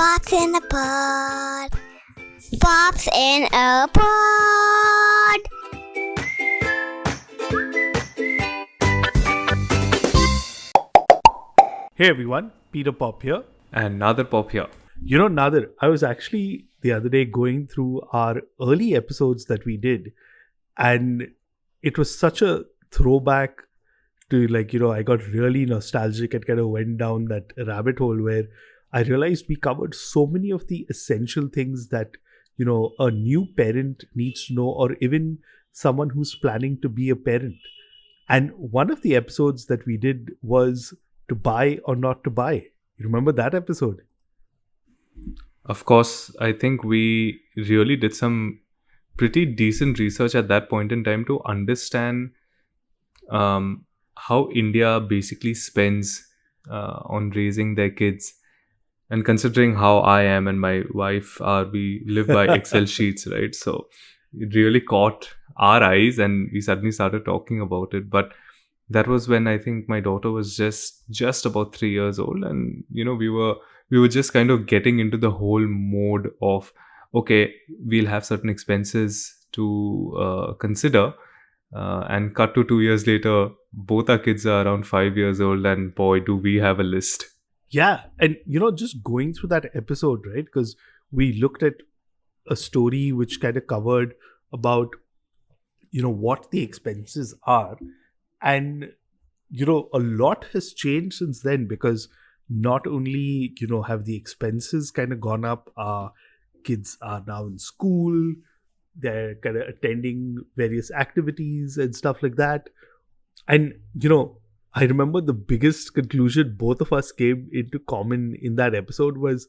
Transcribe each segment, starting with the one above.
Pops in a pod. Pops in a pod. Hey everyone, Peter Pop here. And Nadir Pop here. You know, Nadir, I was actually the other day going through our early episodes that we did, and it was such a throwback to, I got really nostalgic and kind of went down that rabbit hole where I realized we covered so many of the essential things that, a new parent needs to know, or even someone who's planning to be a parent. And one of the episodes that we did was to buy or not to buy. You remember that episode? Of course, I think we really did some pretty decent research at that point in time to understand how India basically spends on raising their kids. And considering how I am and my wife are, we live by Excel sheets, right? So it really caught our eyes and we suddenly started talking about it. But that was when I think my daughter was just about 3 years old, and we were just kind of getting into the whole mode of, okay, we'll have certain expenses to consider, and cut to 2 years later, both our kids are around 5 years old, and boy, do we have a list. Yeah, and just going through that episode, right? Because we looked at a story which kind of covered about what the expenses are. And, a lot has changed since then, because not only, have the expenses kind of gone up, kids are now in school, they're kind of attending various activities and stuff like that. And, I remember the biggest conclusion both of us came into common in that episode was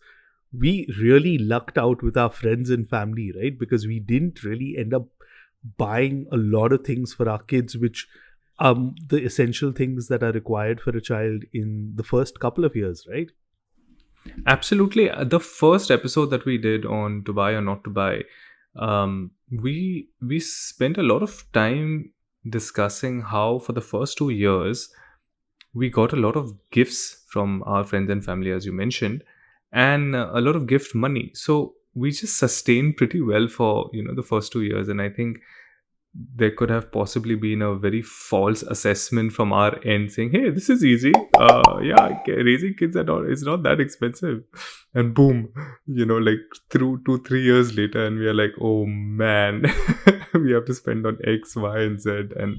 we really lucked out with our friends and family, right? Because we didn't really end up buying a lot of things for our kids, which the essential things that are required for a child in the first couple of years, right? Absolutely. The first episode that we did on to buy or not to buy, we spent a lot of time discussing how for the first 2 years we got a lot of gifts from our friends and family, as you mentioned, and a lot of gift money. So we just sustained pretty well for the first 2 years, and I think there could have possibly been a very false assessment from our end saying, hey, this is easy, raising kids and all, it's not that expensive, and boom, through 2-3 years later, and we are like, oh man, we have to spend on X, Y and Z, and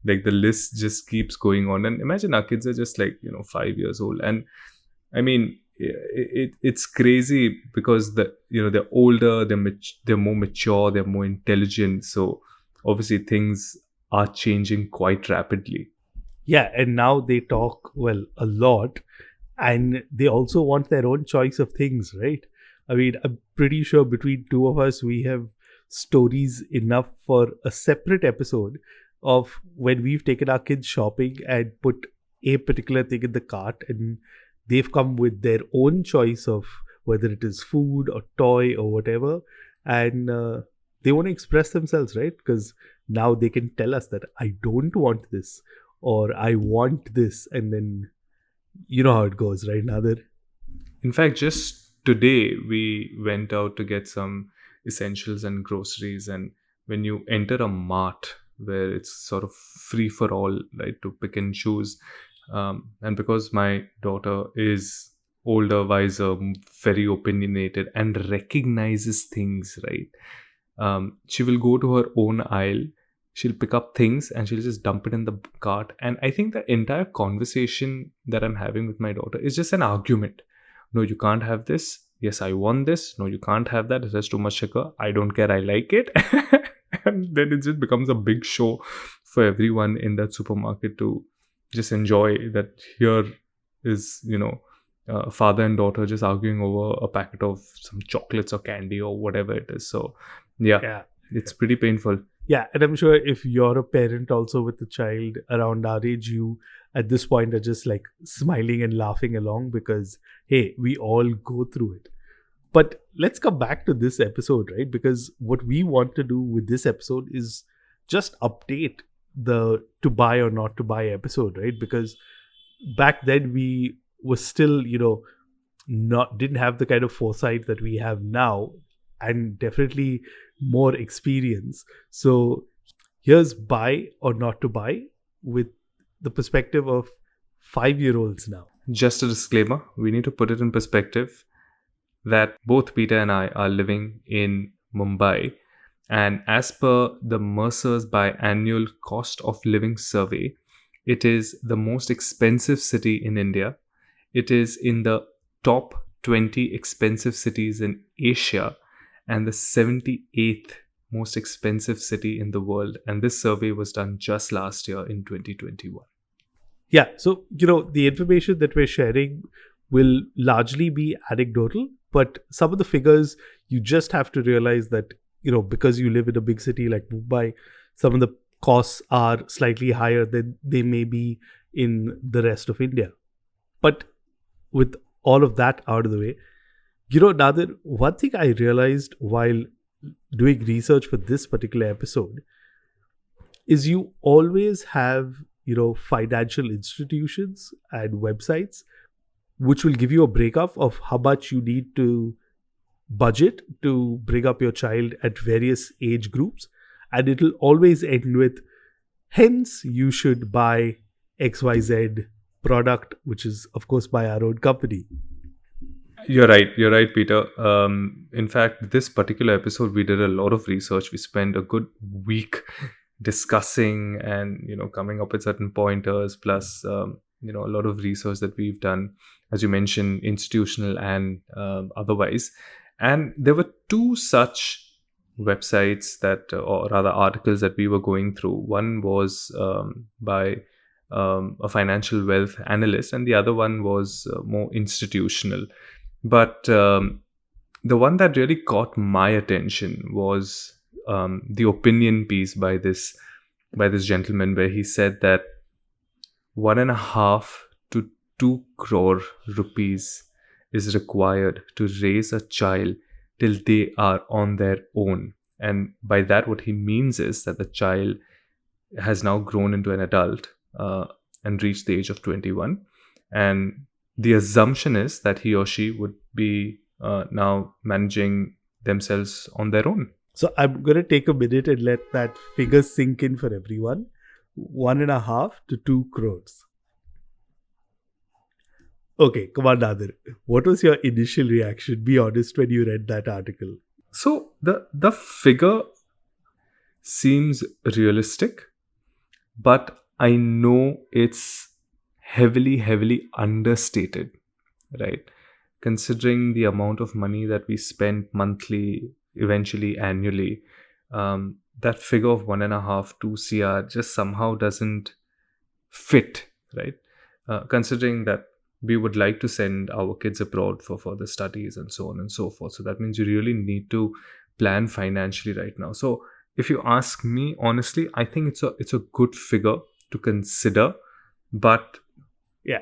the list just keeps going on. And imagine our kids are just 5 years old, and I mean, it's crazy because they're older, they're more mature, they're more intelligent, so obviously things are changing quite rapidly. Yeah, and now they talk, a lot, and they also want their own choice of things, right? I mean, I'm pretty sure between two of us, we have stories enough for a separate episode of when we've taken our kids shopping and put a particular thing in the cart, and they've come with their own choice of whether it is food or toy or whatever, and they want to express themselves, right? Because now they can tell us that I don't want this or I want this, and then you know how it goes, right, Nadir? In fact, just today we went out to get some essentials and groceries, and when you enter a mart where it's sort of free for all, right, to pick and choose, and because my daughter is older, wiser, very opinionated, and recognizes things, right, she will go to her own aisle, she'll pick up things and she'll just dump it in the cart. And I think the entire conversation that I'm having with my daughter is just an argument. No, you can't have this. Yes, I want this. No, you can't have that. It has too much sugar. I don't care. I like it. And then it just becomes a big show for everyone in that supermarket to just enjoy that. Here is, father and daughter just arguing over a packet of some chocolates or candy or whatever it is. So yeah. It's pretty painful. Yeah, and I'm sure if you're a parent also with a child around our age, you at this point are just smiling and laughing along because, hey, we all go through it. But let's come back to this episode, right? Because what we want to do with this episode is just update the to buy or not to buy episode, right? Because back then we were still, didn't have the kind of foresight that we have now, and definitely more experience. So here's buy or not to buy with the perspective of 5-year-olds now. Just a disclaimer, we need to put it in perspective that both Peter and I are living in Mumbai, and as per the Mercer's biannual cost of living survey, it is the most expensive city in India. It is in the top 20 expensive cities in Asia and the 78th most expensive city in the world. And this survey was done just last year in 2021. Yeah, so the information that we're sharing will largely be anecdotal, but some of the figures you just have to realize that because you live in a big city like Mumbai, some of the costs are slightly higher than they may be in the rest of India. But with all of that out of the way, Nadir, one thing I realized while doing research for this particular episode is you always have financial institutions and websites which will give you a breakup of how much you need to budget to bring up your child at various age groups, and it'll always end with, hence you should buy XYZ product, which is of course by our own company. You're right, Peter. In fact, this particular episode, we did a lot of research. We spent a good week discussing and coming up with certain pointers, plus a lot of research that we've done, as you mentioned, institutional and otherwise. And there were two such websites that, or rather articles that we were going through. One was by a financial wealth analyst, and the other one was more institutional. But the one that really caught my attention was the opinion piece by this gentleman, where he said that 1.5 to 2 crore rupees is required to raise a child till they are on their own. And by that, what he means is that the child has now grown into an adult and reached the age of 21. And the assumption is that he or she would be now managing themselves on their own. So I'm going to take a minute and let that figure sink in for everyone. 1.5 to 2 crores. Okay, come on, Nadir. What was your initial reaction? Be honest when you read that article. So the figure seems realistic, but I know it's heavily understated, right? Considering the amount of money that we spend monthly, eventually annually, that figure of 1.5 2 CR just somehow doesn't fit, right? Considering that we would like to send our kids abroad for further studies and so on and so forth. So that means you really need to plan financially right now. So if you ask me, honestly, I think it's a good figure to consider, but yeah,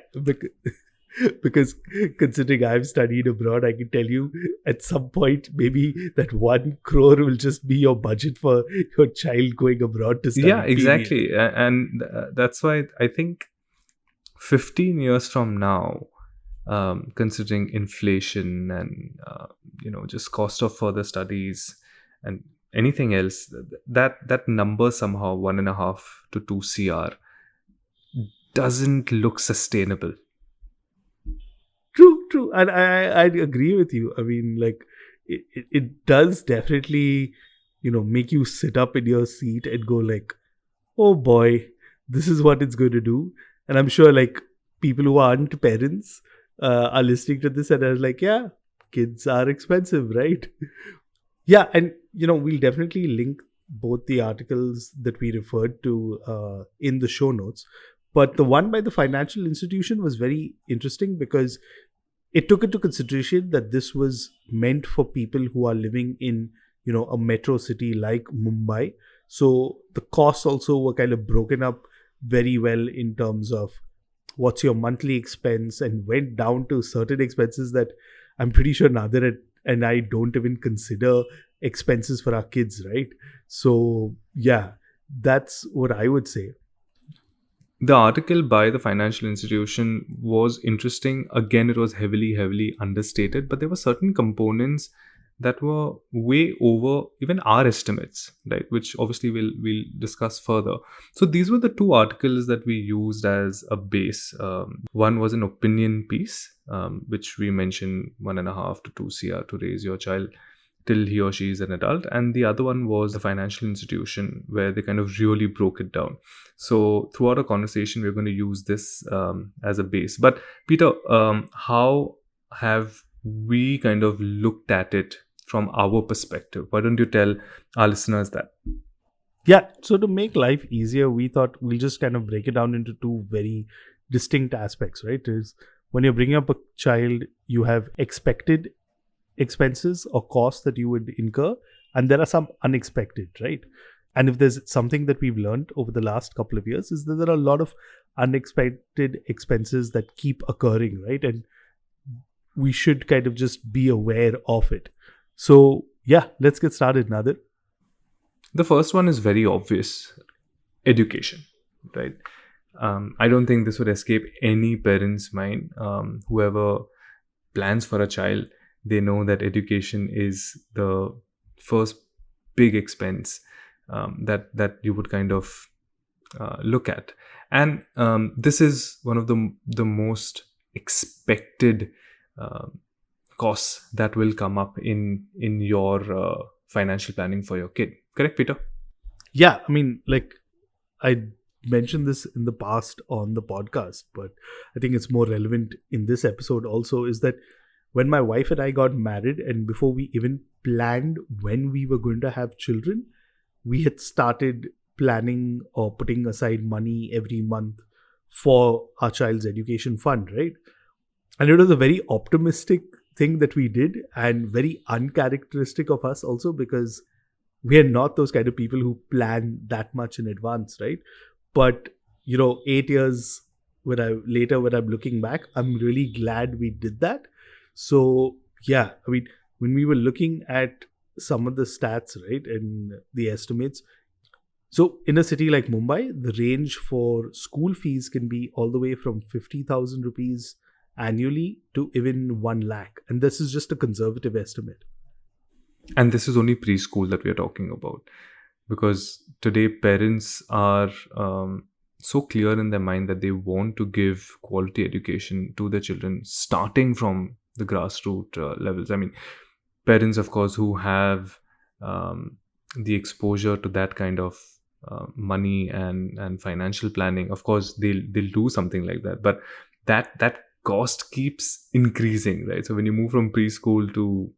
because considering I've studied abroad, I can tell you at some point maybe that 1 crore will just be your budget for your child going abroad to study. Yeah, exactly. And that's why I think 15 years from now, considering inflation and just cost of further studies and anything else, that number somehow 1.5 to 2 CR doesn't look sustainable. True, and I agree with you. I mean, like it does definitely make you sit up in your seat and go like, oh boy, this is what it's going to do. And I'm sure like people who aren't parents are listening to this and are like, yeah, kids are expensive, right? Yeah, and we'll definitely link both the articles that we referred to in the show notes. But the one by the financial institution was very interesting because it took into consideration that this was meant for people who are living in a metro city like Mumbai. So the costs also were kind of broken up very well in terms of what's your monthly expense, and went down to certain expenses that I'm pretty sure Nadir and I don't even consider expenses for our kids, right? So yeah, that's what I would say. The article by the financial institution was interesting. Again, it was heavily understated, but there were certain components that were way over even our estimates, right? Which obviously we'll discuss further. So these were the two articles that we used as a base. One was an opinion piece, which we mentioned 1.5 to 2 CR to raise your child till he or she is an adult, and the other one was the financial institution, where they kind of really broke it down. So throughout our conversation, we're going to use this as a base. But Peter, how have we kind of looked at it from our perspective? Why don't you tell our listeners that? Yeah, so to make life easier, we thought we'll just kind of break it down into two very distinct aspects, right? Is when you're bringing up a child, you have expected expenses or costs that you would incur, and there are some unexpected, right? And if there's something that we've learned over the last couple of years, is that there are a lot of unexpected expenses that keep occurring, right? And we should kind of just be aware of it. So yeah, let's get started, Nadir. The first one is very obvious: education, right? I don't think this would escape any parent's mind. Whoever plans for a child, they know that education is the first big expense that you would kind of look at, and this is one of the most expected costs that will come up in your financial planning for your kid. Correct, Peter? Yeah, I mean, like I mentioned this in the past on the podcast, but I think it's more relevant in this episode also, is that when my wife and I got married, and before we even planned when we were going to have children, we had started planning or putting aside money every month for our child's education fund, right? And it was a very optimistic thing that we did, and very uncharacteristic of us also, because we are not those kind of people who plan that much in advance, right? But 8 years when I'm looking back, I'm really glad we did that. So yeah, I mean, when we were looking at some of the stats, right, and the estimates, so in a city like Mumbai, the range for school fees can be all the way from 50,000 rupees annually to even 1 lakh, and this is just a conservative estimate. And this is only preschool that we are talking about, because today parents are so clear in their mind that they want to give quality education to their children, starting from the grassroots levels. I mean, parents, of course, who have the exposure to that kind of money and financial planning, of course, they'll do something like that. But that cost keeps increasing, right? So when you move from preschool to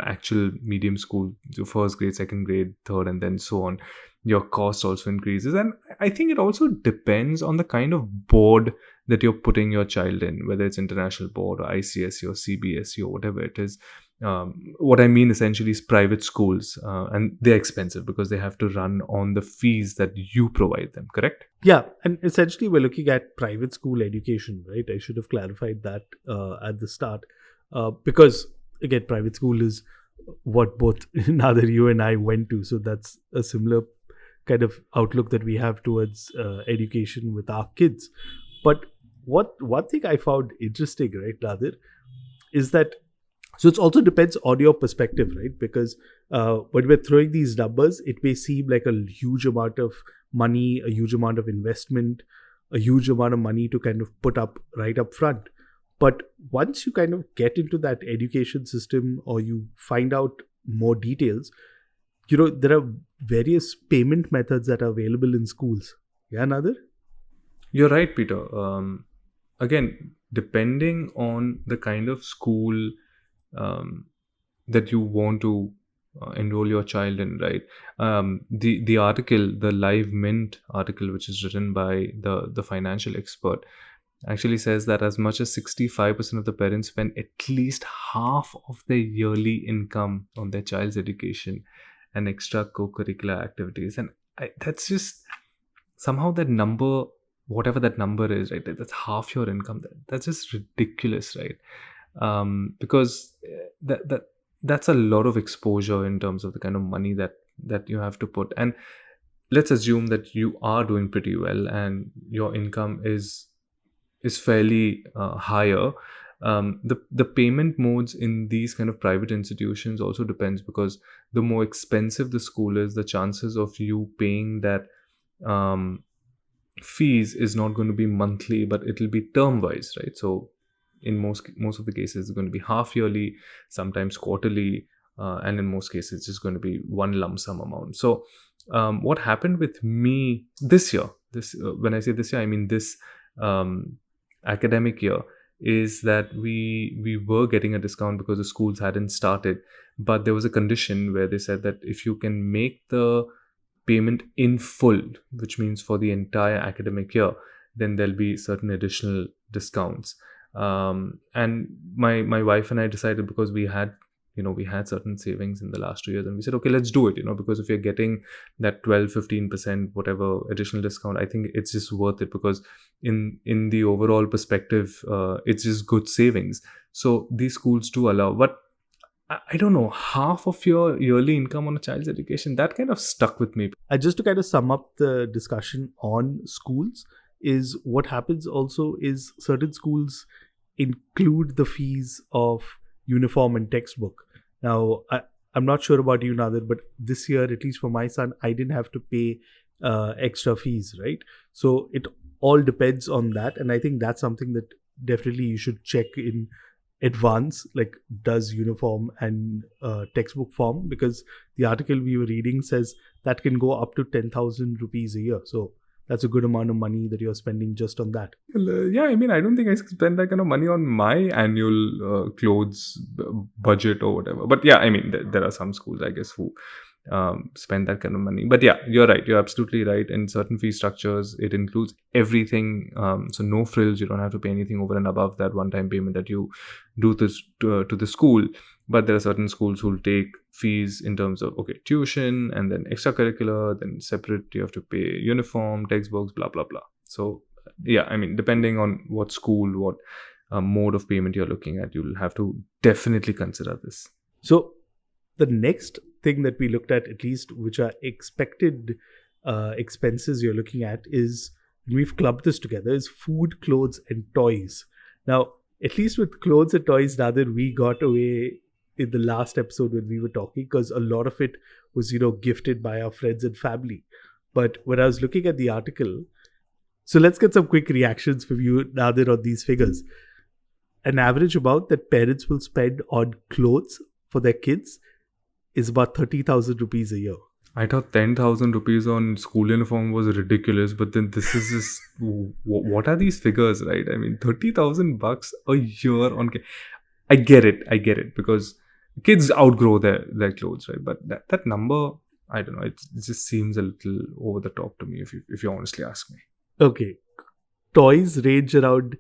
actual medium school, to first grade, second grade, third, and then so on, your cost also increases. And I think it also depends on the kind of board that you're putting your child in, whether it's international board or ICSE or CBSE or whatever it is. What I mean essentially is private schools, and they're expensive because they have to run on the fees that you provide them, correct? Yeah, and essentially we're looking at private school education, right? I should have clarified that at the start, because again, private school is what both Nadir, you and I went to, so that's a similar kind of outlook that we have towards education with our kids. But one thing I found interesting, right, Nadir, is that so it also depends on your perspective, right? Because when we're throwing these numbers, it may seem like a huge amount of money, a huge amount of investment, a huge amount of money to kind of put up right up front. But once you kind of get into that education system, or you find out more details, there are various payment methods that are available in schools. Yeah, Nadir? You're right, Peter. Again, depending on the kind of school that you want to enroll your child in, right? The article, the Live Mint article, which is written by the financial expert, actually says that as much as 65% of the parents spend at least half of their yearly income on their child's education and extra co-curricular activities. And that's just somehow that number, whatever that number is, right? That's half your income. That's just ridiculous, right? Because that's a lot of exposure in terms of the kind of money that you have to put. And let's assume that you are doing pretty well and your income is fairly higher. The payment modes in these kind of private institutions also depends, because the more expensive the school is, the chances of you paying that um, fees is not going to be monthly, but it'll be term wise, right? So in most of the cases, it's going to be half yearly, sometimes quarterly, and in most cases, it's just going to be one lump sum amount. So what happened with me this year? This when I say this year, I mean this um, academic year, is that we were getting a discount because the schools hadn't started, but there was a condition where they said that if you can make the payment in full, which means for the entire academic year, then there'll be certain additional discounts. And my wife and I decided, because we had certain savings in the last 2 years, and we said, okay, let's do it, because if you're getting that 12-15% whatever additional discount, I think it's just worth it, because in the overall perspective, it's just good savings. So these schools do allow, but I don't know, half of your yearly income on a child's education, that kind of stuck with me. Just to kind of sum up the discussion on schools, is what happens also is certain schools include the fees of uniform and textbook. Now, I'm not sure about you, Nadir, but this year, at least for my son, I didn't have to pay extra fees, right? So it all depends on that. And I think that's something that definitely you should check in advance, like does uniform and textbook form, because the article we were reading says that can go up to 10,000 rupees a year. So that's a good amount of money that you're spending just on that. Yeah, I mean, I don't think I spend that kind of money on my annual clothes budget or whatever. But yeah, I mean, there are some schools, I guess, who spend that kind of money. But yeah, you're right. You're absolutely right. In certain fee structures, it includes everything. So no frills. You don't have to pay anything over and above that one-time payment that you do to the school. But there are certain schools who'll take fees in terms of, okay, tuition, and then extracurricular, then separate, you have to pay uniform, textbooks, blah, blah, blah. So yeah, I mean, depending on what school, what mode of payment you're looking at, you'll have to definitely consider this. So the next thing that we looked at least, which are expected expenses you're looking at, is, we've clubbed this together, is food, clothes, and toys. Now, at least with clothes and toys, Nadir, we got away in the last episode when we were talking, because a lot of it was, gifted by our friends and family. But when I was looking at the article, so let's get some quick reactions from you, Nadir, on these figures. An average amount that parents will spend on clothes for their kids is about 30,000 rupees a year. I thought 10,000 rupees on school uniform was ridiculous, but then this is just, what are these figures, right? I mean, 30,000 bucks a year on. I get it, because kids outgrow their clothes, right? But that number, I don't know, it just seems a little over the top to me, if you honestly ask me. Okay, toys range around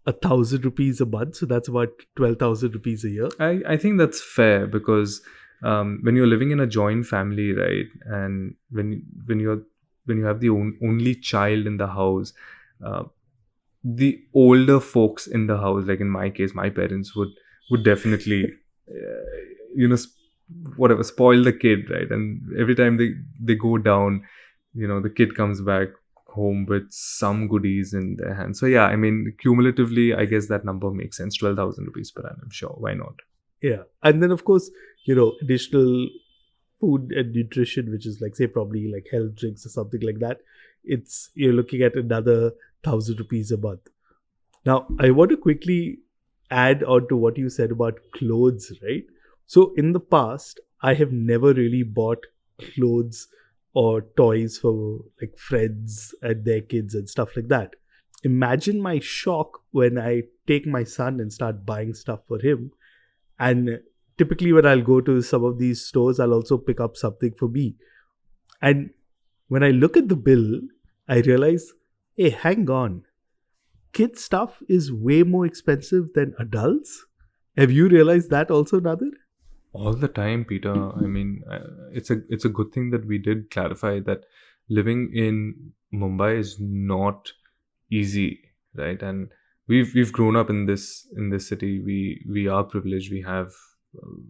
1,000 rupees a month, so that's about 12,000 rupees a year. I think that's fair, because when you're living in a joint family, right, and when you have the only child in the house, the older folks in the house, like in my case, my parents would definitely spoil the kid, right? And every time they go down, the kid comes back home with some goodies in their hands. So yeah, I mean, cumulatively, I guess that number makes sense. 12,000 rupees per annum, sure, why not? Yeah, and then of course, additional food and nutrition, which is like, say, probably like health drinks or something like that. You're looking at another 1,000 rupees a month. Now, I want to quickly add on to what you said about clothes, right? So in the past, I have never really bought clothes or toys for like friends and their kids and stuff like that. Imagine my shock when I take my son and start buying stuff for him. And typically when I'll go to some of these stores, I'll also pick up something for me. And when I look at the bill, I realize, hey, hang on. Kids stuff is way more expensive than adults. Have you realized that also, Nadir? All the time, Peter. I mean, it's a good thing that we did clarify that living in Mumbai is not easy, right? And we've grown up in this city. We are privileged. We have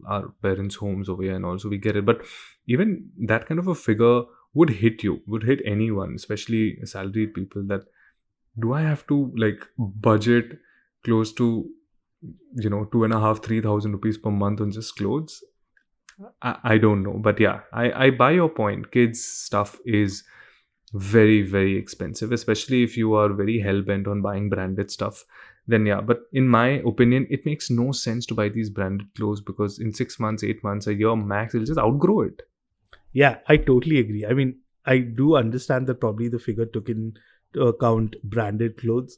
our parents' homes over here, and also we get it. But even that kind of a figure would hit anyone, especially salaried people, that do I have to like budget close to 2,500-3,000 rupees per month on just clothes? I don't know, but yeah, I buy your point. Kids stuff is very, very expensive, especially if you are very hell bent on buying branded stuff. Then yeah, but in my opinion, it makes no sense to buy these branded clothes, because in 6 months, 8 months, a year max, you'll just outgrow it. Yeah, I totally agree. I mean, I do understand that probably the figure took into account branded clothes.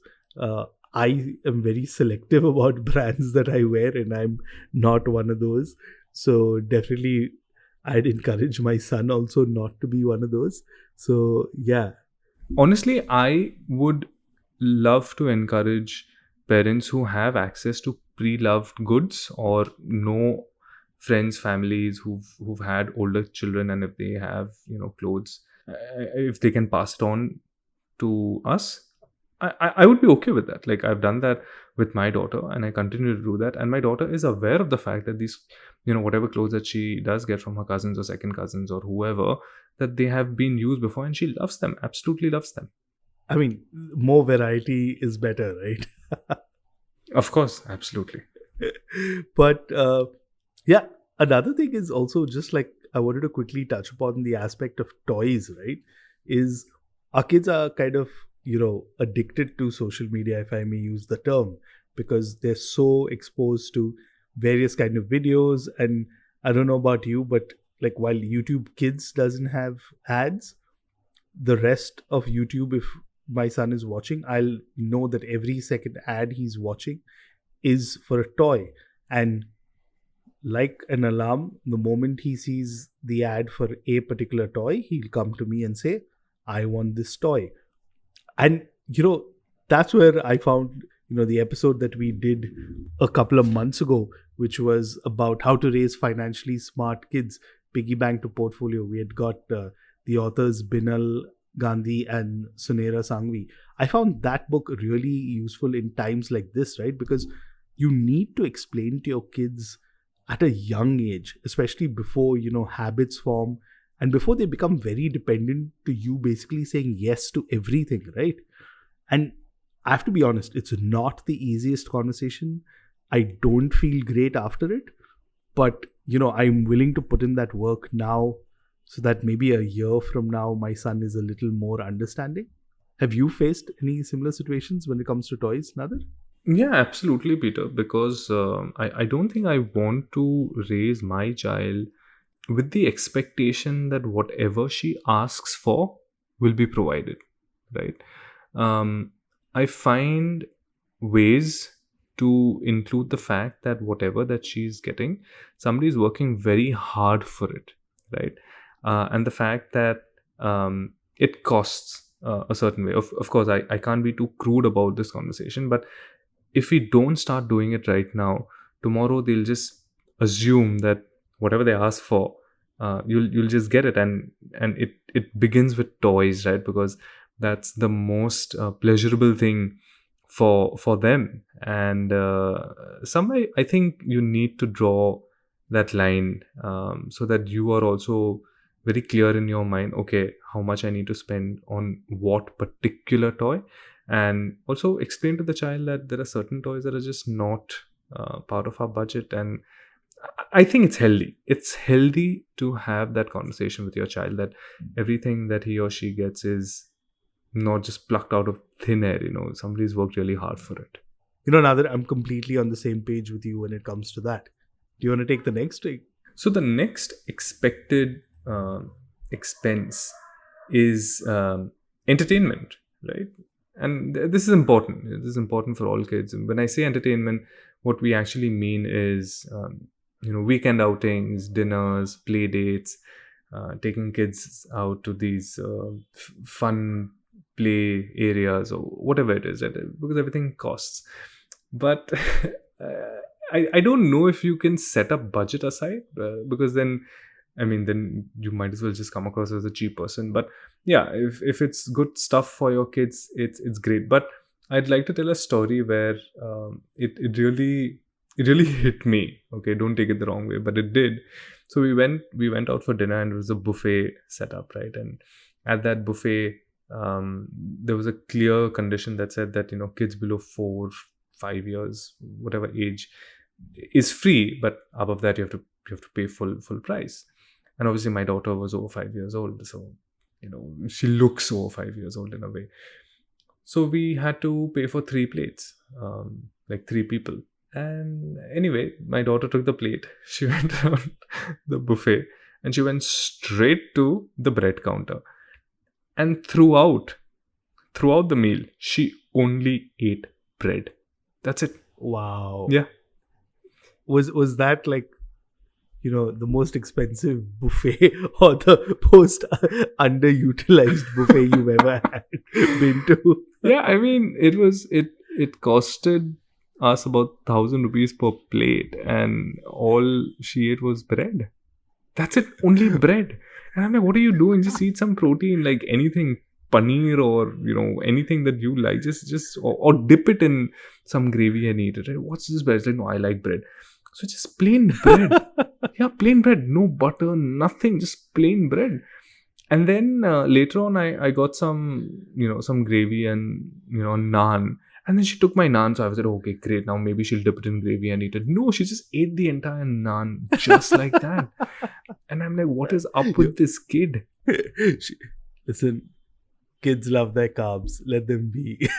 I am very selective about brands that I wear, and I'm not one of those. So definitely, I'd encourage my son also not to be one of those. So yeah, Honestly, I would love to encourage parents who have access to pre-loved goods, or know friends, families who've had older children, and if they have clothes, if they can pass it on to us, I would be okay with that. Like, I've done that with my daughter, and I continue to do that. And my daughter is aware of the fact that these, whatever clothes that she does get from her cousins or second cousins or whoever, that they have been used before, and she loves them, absolutely loves them. I mean, more variety is better, right? Of course, absolutely. But yeah, another thing is also, just like I wanted to quickly touch upon the aspect of toys, right? Is our kids are kind of, addicted to social media, if I may use the term, because they're so exposed to various kind of videos. And I don't know about you, but like, while YouTube Kids doesn't have ads, the rest of YouTube, if my son is watching, I'll know that every second ad he's watching is for a toy. And like an alarm, the moment he sees the ad for a particular toy, he'll come to me and say, I want this toy. And that's where I found the episode that we did a couple of months ago, which was about how to raise financially smart kids, piggy bank to portfolio. We had got the authors Binal Gandhi and Sunera Sangvi. I found that book really useful in times like this, right? Because you need to explain to your kids at a young age, especially before habits form, and before they become very dependent to you basically saying yes to everything, right? And I have to be honest, it's not the easiest conversation. I don't feel great after it, but I'm willing to put in that work now, so that maybe a year from now my son is a little more understanding. Have you faced any similar situations when it comes to toys, Nader? Yeah, absolutely, Peter. Because I don't think I want to raise my child with the expectation that whatever she asks for will be provided, right? I find ways to include the fact that whatever that she's getting, somebody is working very hard for it, right? And the fact that it costs a certain way. Of course, I can't be too crude about this conversation, but if we don't start doing it right now, tomorrow they'll just assume that whatever they ask for, you'll just get it. And it begins with toys, right? Because that's the most pleasurable thing for them. And somewhere I think you need to draw that line, so that you are also very clear in your mind, okay, how much I need to spend on what particular toy. And also explain to the child that there are certain toys that are just not part of our budget. And I think it's healthy. It's healthy to have that conversation with your child, that everything that he or she gets is not just plucked out of thin air. Somebody's worked really hard for it. Nader, I'm completely on the same page with you when it comes to that. Do you want to take the next take? So the next expected expense is entertainment, right? And this is important. This is important for all kids. And when I say entertainment, what we actually mean is weekend outings, dinners, play dates, taking kids out to these fun play areas, or whatever it is, because everything costs. But I don't know if you can set a budget aside, because then you might as well just come across as a cheap person. But yeah, if it's good stuff for your kids, it's great. But I'd like to tell a story where it really it really hit me. Okay, don't take it the wrong way, but it did. So we went out for dinner, and it was a buffet set up, right? And at that buffet, there was a clear condition that said that kids below 4, 5 years, whatever age, is free, but above that you have to pay full price. And obviously my daughter was over 5 years old, so she looks over 5 years old in a way. So we had to pay for 3 plates, like 3 people. And anyway, my daughter took the plate. She went around the buffet and she went straight to the bread counter. And throughout the meal, she only ate bread. That's it. Wow. Yeah. Was that like, the most expensive buffet or the most underutilized buffet you've ever been to? Yeah, I mean, it costed us about 1,000 rupees per plate, and all she ate was bread. That's it, only bread. And I'm like, what are you doing? Just eat some protein, like anything, paneer or anything that you like. Just or dip it in some gravy and eat it. Right? What's this bread? It's like, no, I like bread. So just plain bread. Yeah, plain bread, no butter, nothing, just plain bread. And then later on, I got some some gravy and naan. And then she took my naan, so I was like, okay, great. Now maybe she'll dip it in gravy and eat it. No, she just ate the entire naan just like that. And I'm like, what is up with this kid? Listen, kids love their carbs. Let them be.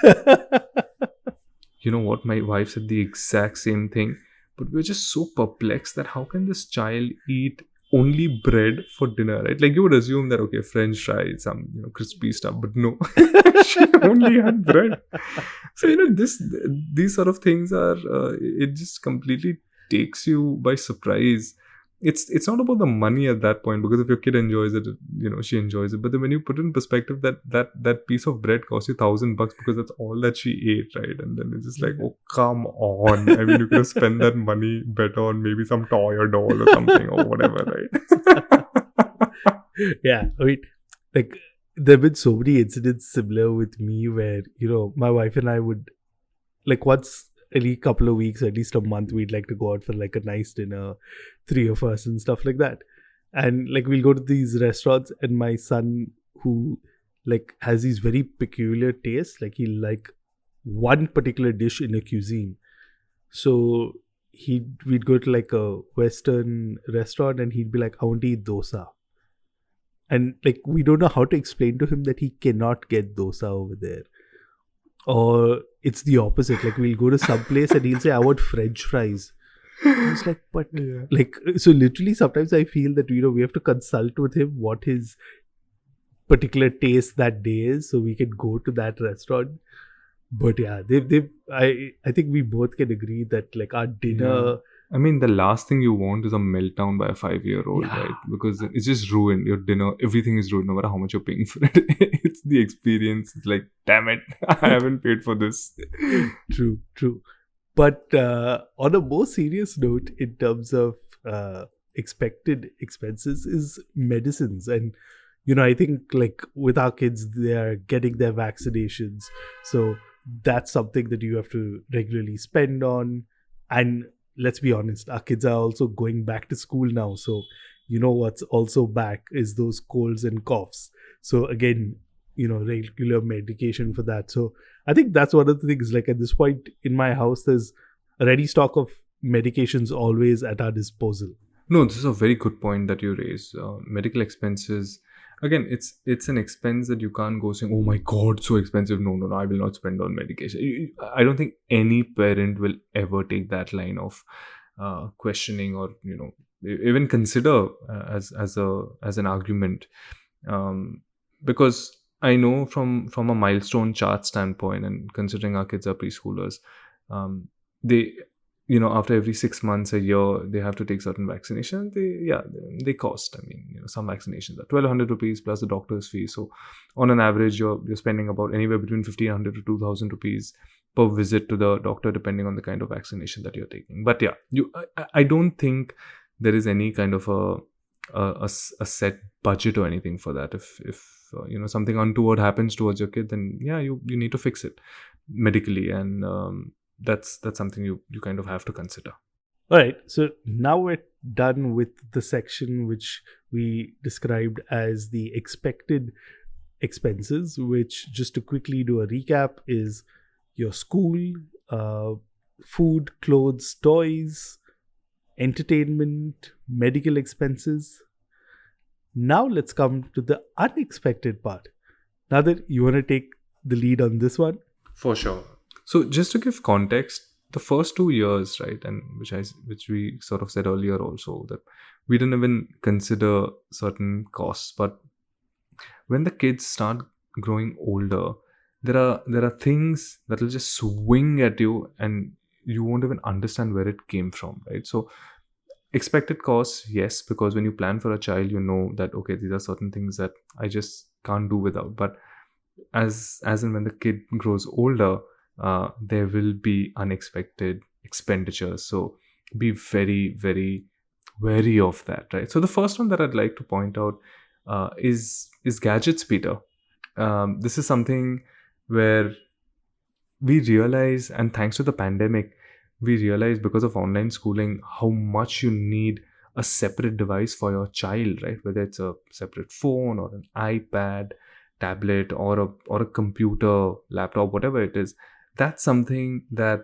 You know what? My wife said the exact same thing. But we were just so perplexed that how can this child eat only bread for dinner, right? Like you would assume that, okay, French fries, some crispy stuff, but no, she only had bread. So these sort of things are it just completely takes you by surprise. It's not about the money at that point, because if your kid enjoys it, she enjoys it. But then when you put in perspective that piece of bread costs you $1,000 because that's all that she ate, right? And then it's just like, oh, come on. I mean, you could have spent that money better on maybe some toy or doll or something or whatever, right? Yeah, I mean, like there have been so many incidents similar with me where my wife and I would, like, once every couple of weeks, at least a month, we'd like to go out for like a nice dinner, 3 of us and stuff like that. And like we'll go to these restaurants, and my son, who like has these very peculiar tastes, like he'll like one particular dish in a cuisine. So we'd go to like a Western restaurant and he'd be like, I want to eat dosa. And like we don't know how to explain to him that he cannot get dosa over there. Or it's the opposite. Like we'll go to some place and he'll say, I want French fries. I was like, but like, so literally sometimes I feel that, we have to consult with him what his particular taste that day is, so we can go to that restaurant. But yeah, I think we both can agree that like our dinner... Yeah. I mean, the last thing you want is a meltdown by a 5-year-old, Yeah. right? Because it's just ruined. Your dinner, everything is ruined no matter how much you're paying for it. It's the experience. It's like, damn it, I haven't paid for this. True. But on a more serious note, in terms of expected expenses, is medicines. And, I think like with our kids, they are getting their vaccinations. So that's something that you have to regularly spend on. And let's be honest, our kids are also going back to school now. So, what's also back is those colds and coughs. So again, regular medication for that. So I think that's one of the things, like at this point in my house, there's a ready stock of medications always at our disposal. No, this is a very good point that you raise. Medical expenses, again, it's an expense that you can't go saying, oh my God, so expensive. No, I will not spend on medication. I don't think any parent will ever take that line of questioning or, even consider as an argument. Because I know from a milestone chart standpoint, and considering our kids are preschoolers, they, after every 6 months, a year, they have to take certain vaccinations. They cost. I mean, some vaccinations are 1,200 rupees plus the doctor's fee. So on an average, you're spending about anywhere between 1,500 to 2,000 rupees per visit to the doctor, depending on the kind of vaccination that you're taking. But yeah, I don't think there is any kind of a set budget or anything for that. If something untoward happens towards your kid, then you need to fix it medically, and that's something you kind of have to consider. All right, so now we're done with the section which we described as the expected expenses, which, just to quickly do a recap, is your school, uh, food, clothes, toys, entertainment, medical expenses. Now let's come to the unexpected part. Nadir, you want to take the lead on this one? For sure. So just to give context, the first 2 years, right, and which we sort of said earlier also, that we didn't even consider certain costs. But when the kids start growing older, there are things that will just swing at you, and you won't even understand where it came from, right? So expected costs, yes, because when you plan for a child, you know that okay, these are certain things that I just can't do without. But as and when the kid grows older, there will be unexpected expenditures, so be very very wary of that, right? So the first one that I'd like to point out is gadgets, Peter. This is something where we realize, and thanks to the pandemic, we realize because of online schooling how much you need a separate device for your child, right? Whether it's a separate phone or an iPad, tablet, or a computer, laptop, whatever it is. That's something that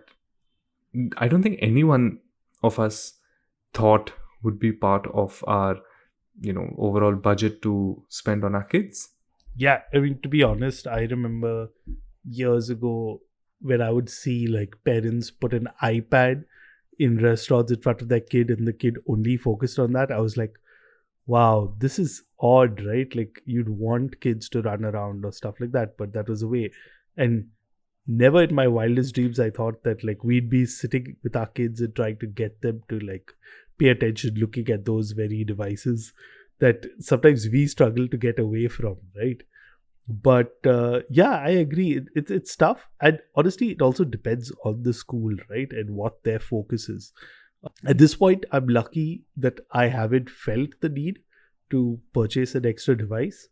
I don't think anyone of us thought would be part of our overall budget to spend on our kids. Yeah, I mean, to be honest, I remember years ago when I would see like parents put an iPad in restaurants in front of their kid and the kid only focused on that. I was like, wow, this is odd, right? Like you'd want kids to run around or stuff like that, but that was a way. And never in my wildest dreams I thought that like we'd be sitting with our kids and trying to get them to like pay attention looking at those very devices that sometimes we struggle to get away from, right? But yeah, I agree. It's tough, and honestly, it also depends on the school, right, and what their focus is. At this point, I'm lucky that I haven't felt the need to purchase an extra device.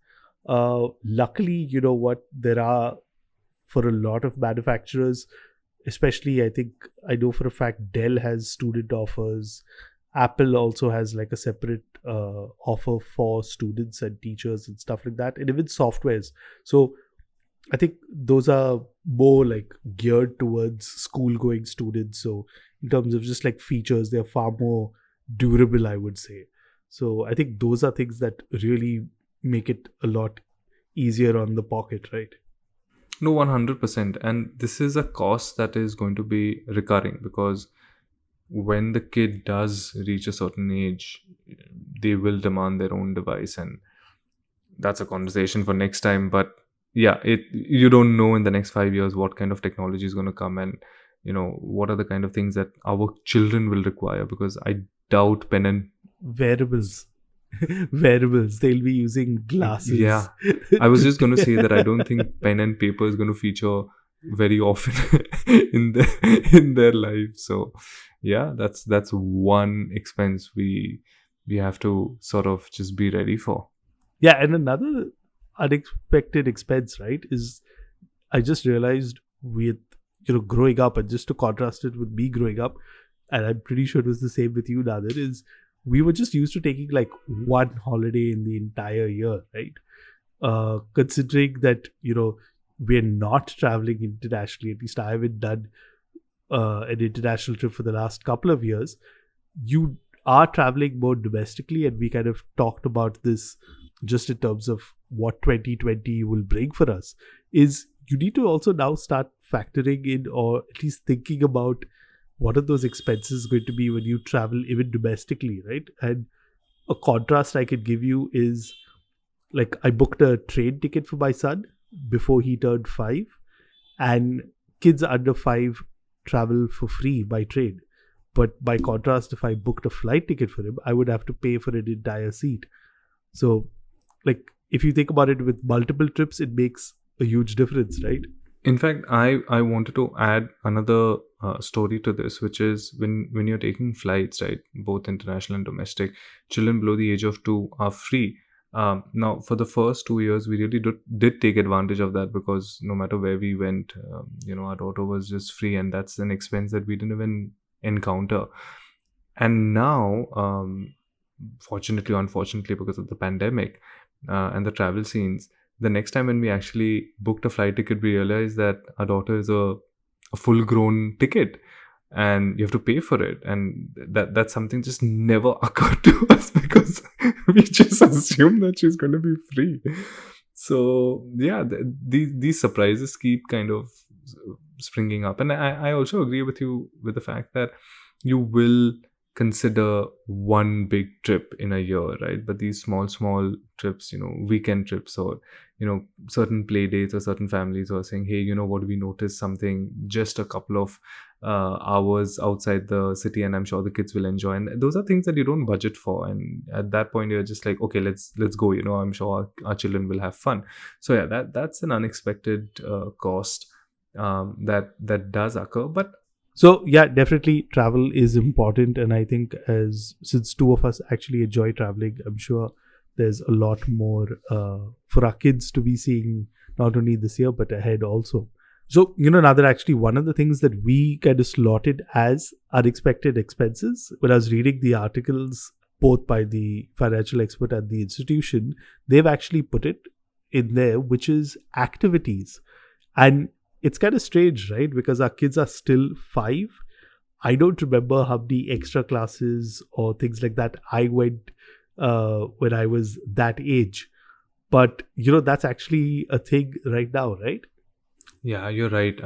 Luckily, you know what, there are, for a lot of manufacturers, especially I think I know for a fact Dell has student offers. Apple also has like a separate offer for students and teachers and stuff like that, and even softwares. So I think those are more like geared towards school going students. So in terms of just like features, they're far more durable, I would say. So I think those are things that really make it a lot easier on the pocket, right? No, 100%. And this is a cost that is going to be recurring, because when the kid does reach a certain age, they will demand their own device, and that's a conversation for next time. But yeah, you don't know in the next 5 years what kind of technology is going to come, and what are the kind of things that our children will require, because I doubt pen and Wearables. Wearables. They'll be using glasses. yeah, I was just going to say that I don't think pen and paper is going to feature very often in their life. So yeah, that's one expense we have to sort of just be ready for. Yeah, and another unexpected expense, right, is I just realized with growing up, and just to contrast it with me growing up, and I'm pretty sure it was the same with you, Nadir, is we were just used to taking like one holiday in the entire year, right? Considering that we're not traveling internationally, at least I haven't done an international trip for the last couple of years. You are traveling more domestically, and we kind of talked about this just in terms of what 2020 will bring for us. Is you need to also now start factoring in, or at least thinking about, what are those expenses going to be when you travel even domestically, right? And a contrast I could give you is, like, I booked a train ticket for my son before he turned 5, and kids under 5 travel for free by train. But by contrast, if I booked a flight ticket for him, I would have to pay for an entire seat. So, like, if you think about it, with multiple trips, it makes a huge difference, right? In fact, I wanted to add another story to this, which is when you're taking flights, right, both international and domestic, children below the age of 2 are free. Now, for the first 2 years, we really did take advantage of that, because no matter where we went, our auto was just free, and that's an expense that we didn't even encounter. And now, fortunately or unfortunately, because of the pandemic and the travel scenes, the next time when we actually booked a flight ticket, we realized that our daughter is a full grown ticket and you have to pay for it. And that's something just never occurred to us because we just assumed that she's going to be free. So yeah, these surprises keep kind of springing up. And I also agree with you with the fact that you will consider one big trip in a year, right? But these small trips, weekend trips, or certain play dates, or certain families are saying, hey, what, we noticed something just a couple of hours outside the city, and I'm sure the kids will enjoy. And those are things that you don't budget for, and at that point you're just like, okay, let's go. I'm sure our children will have fun. So yeah, that's an unexpected cost that does occur. But So yeah, definitely travel is important, and I think since two of us actually enjoy traveling, I'm sure there's a lot more for our kids to be seeing, not only this year but ahead also. So Nader, actually one of the things that we kind of slotted as unexpected expenses, when I was reading the articles both by the financial expert and the institution, they've actually put it in there, which is activities. And it's kind of strange, right? Because our kids are still 5. I don't remember how many extra classes or things like that I went when I was that age. But, that's actually a thing right now, right? yeah, you're right.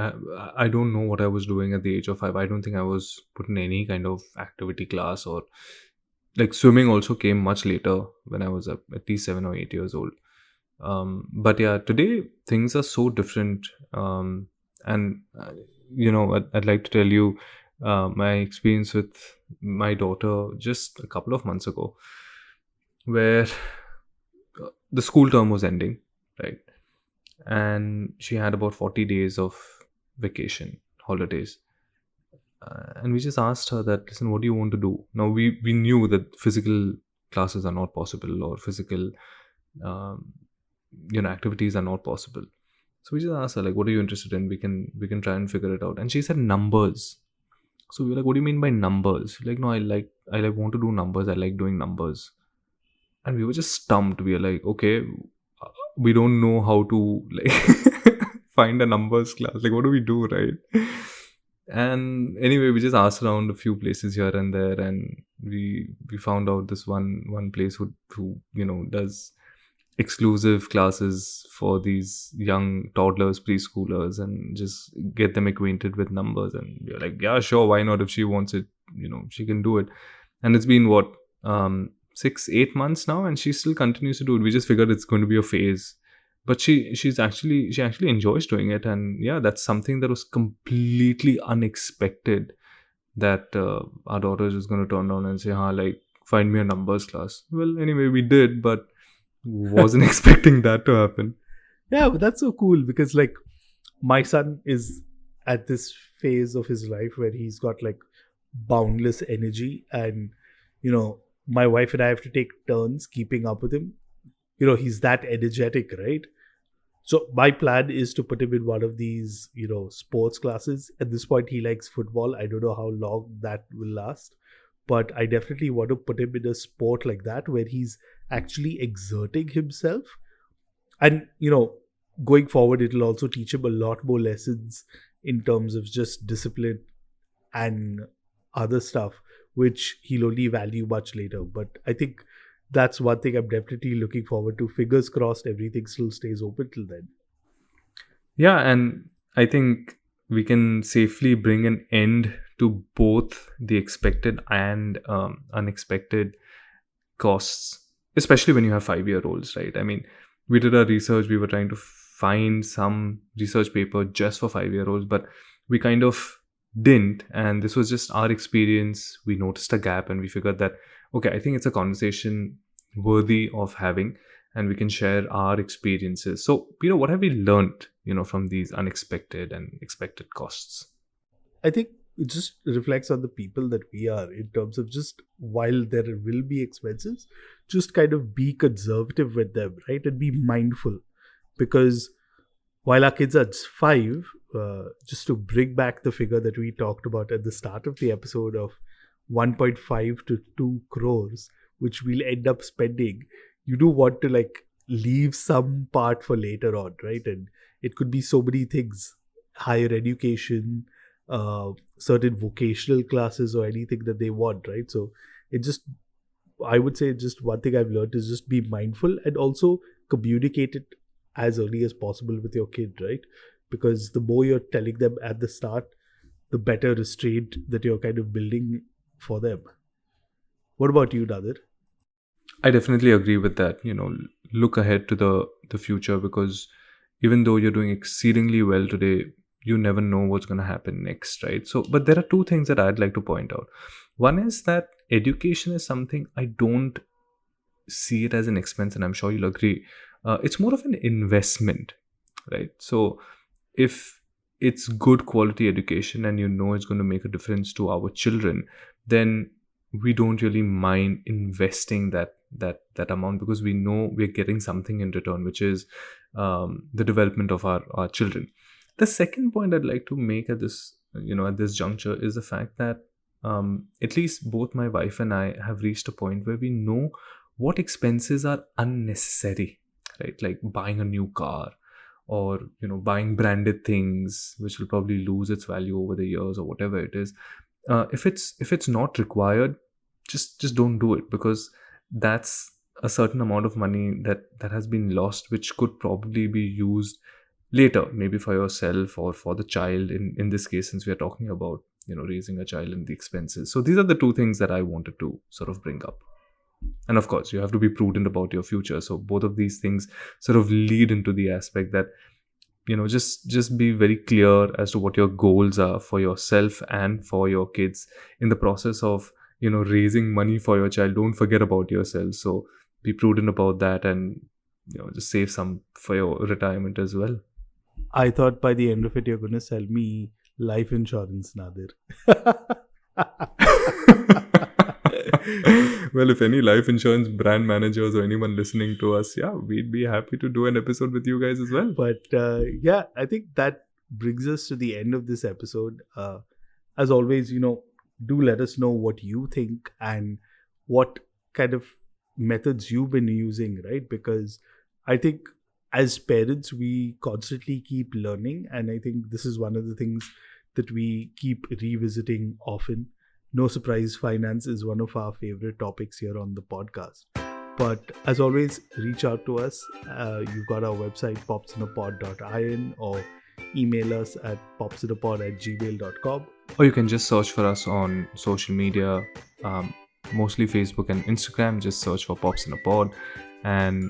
I don't know what I was doing at the age of 5. I don't think I was put in any kind of activity class, or like swimming also came much later when I was at least 7 or 8 years old. But yeah, today things are so different. And I'd like to tell you my experience with my daughter just a couple of months ago, where the school term was ending, right? And she had about 40 days of vacation holidays. And we just asked her that, listen, what do you want to do? Now, we knew that physical classes are not possible, or physical um, activities are not possible. So we just asked her, like, what are you interested in? We can try and figure it out. And she said numbers. So we were like, what do you mean by numbers? She's like, no, I want to do numbers. I like doing numbers. And we were just stumped. We were like, okay, we don't know how to like find a numbers class. Like, what do we do, right? And anyway, we just asked around a few places here and there, and we found out this one place who does exclusive classes for these young toddlers, preschoolers, and just get them acquainted with numbers. And we're like, yeah, sure, why not? If she wants it, she can do it. And it's been what, 6-8 months now, and she still continues to do it. We just figured it's going to be a phase, but she actually enjoys doing it. And yeah, that's something that was completely unexpected, that our daughter is just going to turn down and say, like, find me a numbers class. Well, anyway, we did, but wasn't expecting that to happen. Yeah, but that's so cool because, like, my son is at this phase of his life where he's got like boundless energy, and my wife and I have to take turns keeping up with him. He's that energetic, right? So my plan is to put him in one of these, sports classes. At this point, he likes football. I don't know how long that will last, but I definitely want to put him in a sport like that where he's actually exerting himself. And, going forward, it'll also teach him a lot more lessons in terms of just discipline and other stuff, which he'll only value much later. But I think that's one thing I'm definitely looking forward to. Fingers crossed, everything still stays open till then. Yeah, and I think we can safely bring an end to both the expected and unexpected costs, especially when you have 5-year-olds, right? I mean, we did our research. We were trying to find some research paper just for 5-year-olds, but we kind of didn't. And this was just our experience. We noticed a gap, and we figured that, okay, I think it's a conversation worthy of having, and we can share our experiences. So, what have we learned, from these unexpected and expected costs? I think it just reflects on the people that we are in terms of just, while there will be expenses, just kind of be conservative with them, right? And be mindful. Because while our kids are 5, just to bring back the figure that we talked about at the start of the episode of 1.5 to 2 crores, which we'll end up spending, you do want to like leave some part for later on, right? And it could be so many things: higher education, certain vocational classes, or anything that they want, right? So it just, I would say, just one thing I've learned is just be mindful and also communicate it as early as possible with your kid, right? Because the more you're telling them at the start, the better restraint that you're kind of building for them. What about you, Nadir? I definitely agree with that. Look ahead to the future, because even though you're doing exceedingly well today, you never know what's going to happen next, right? So, but there are two things that I'd like to point out. One is that education is something I don't see it as an expense, and I'm sure you'll agree. It's more of an investment, right? So, if it's good quality education and it's going to make a difference to our children, then we don't really mind investing that amount, because we know we're getting something in return, which is the development of our children. The second point I'd like to make at this juncture is the fact that at least both my wife and I have reached a point where we know what expenses are unnecessary, right? Like buying a new car, or buying branded things which will probably lose its value over the years, or whatever it is. If it's not required, just don't do it, because that's a certain amount of money that has been lost, which could probably be used later, maybe for yourself or for the child, in this case, since we are talking about raising a child and the expenses. So these are the two things that I wanted to sort of bring up. And of course, you have to be prudent about your future. So both of these things sort of lead into the aspect that just be very clear as to what your goals are for yourself and for your kids in the process of raising money for your child. Don't forget about yourself. So be prudent about that, and just save some for your retirement as well. I thought by the end of it, you're going to sell me life insurance, Nadir. Well, if any life insurance brand managers or anyone listening to us, yeah, we'd be happy to do an episode with you guys as well. But yeah, I think that brings us to the end of this episode. As always, do let us know what you think and what kind of methods you've been using, right? Because I think as parents, we constantly keep learning. And I think this is one of the things that we keep revisiting often. No surprise, finance is one of our favorite topics here on the podcast. But as always, reach out to us. You've got our website, popsinapod.in, or email us at popsinapod@gmail.com. Or you can just search for us on social media, mostly Facebook and Instagram. Just search for Pops in a Pod and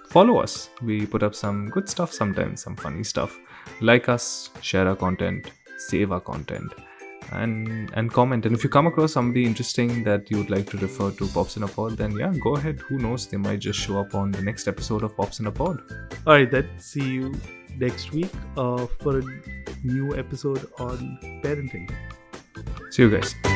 follow us. We put up some good stuff sometimes, some funny stuff. Like us, share our content, save our content, and comment. And if you come across somebody interesting that you would like to refer to Pops in a Pod, then yeah, go ahead. Who knows? They might just show up on the next episode of Pops in a Pod. All right, then. See you next week for a new episode on parenting. See you guys.